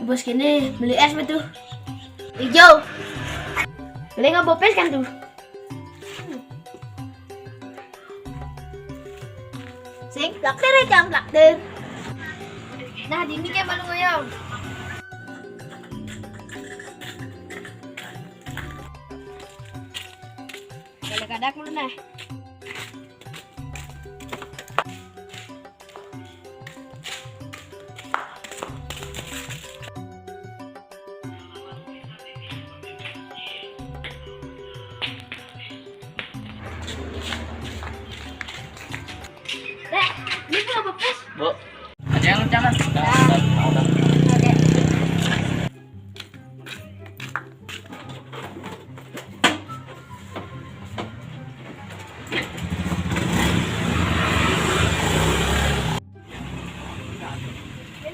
Bos kini beli es betul hijau beli nggak bopes kan tuh sing lakter ya jam lakter nah dini kayak baru ngoyong kadang-kadang mulu nah ini tuh apa pes? Bu, ada yang rencana? Udah. Oke.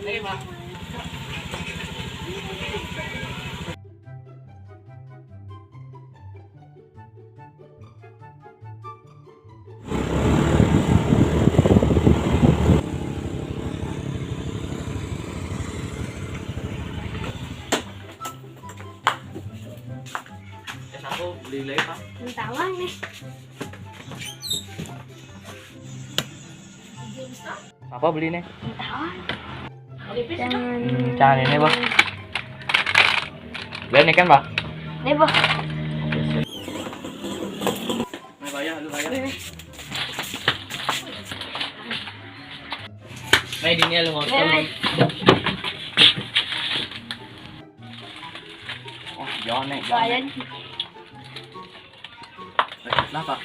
Ini Pak. Aku beli lagi Pak. Tawang nih. Apa beli nih? Tawang. Jangan ini Pak. Lihat nih kan Pak. Nih, Bos. Ini bayar, lu bayar. Nah, ini lu ngotong. Oh, jangan nih. Bayar. Lah Pak.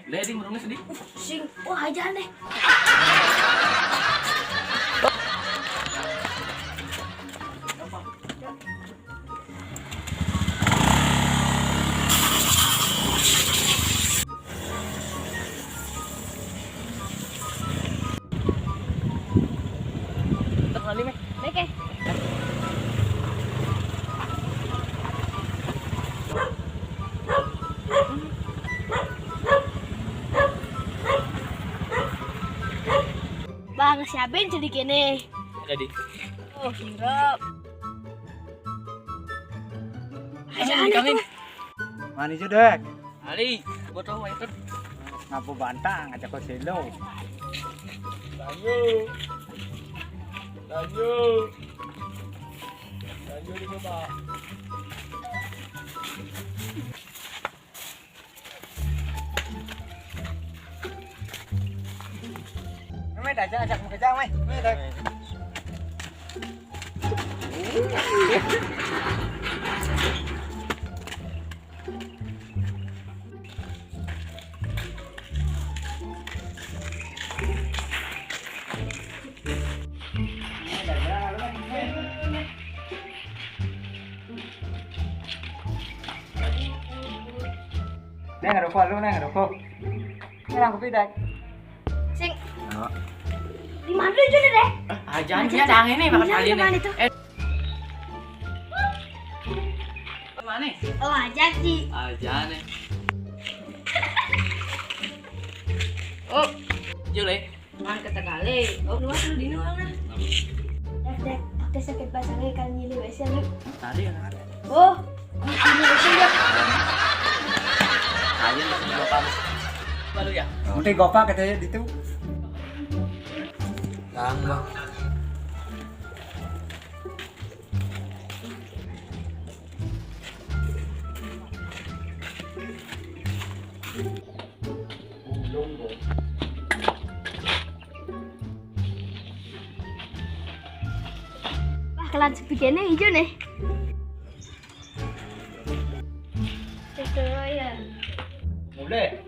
Lihat ding merungnya sedih. Sing, wah aja nih. Terkali meh. Oke. Bang, siapin sedikit nih. Jadi. Oh, sirup. Ayo kami. Manis sudah. Ali, gua tahu itu. Ngapu bantang aja kau selo. Lanjut. Lanjut. Lanjut itu Pak. Mày đã cho chặt một cái dao mày. Mày đây. Đây là đồ phật luôn, đây là đồ phật. Cái làm kopi đây. Sing, Đó. di mana itu deh? Jangan dia dang ini makan kali Mana ini. itu? Mana? Oh, aja sih. Aja nih. Oh, Jule. Man kata kali. Oh, luas lu di nuang nah. Dek, pakai sakit pasangnya kan nyili wes lu. Tadi kan ada. Oh, ini wes ya. Aja dua kamu. Baru ya? Udah gopak katanya di itu. Dang, Bang. Wah, kelan sebegini hijau nih. Cek ya. Boleh.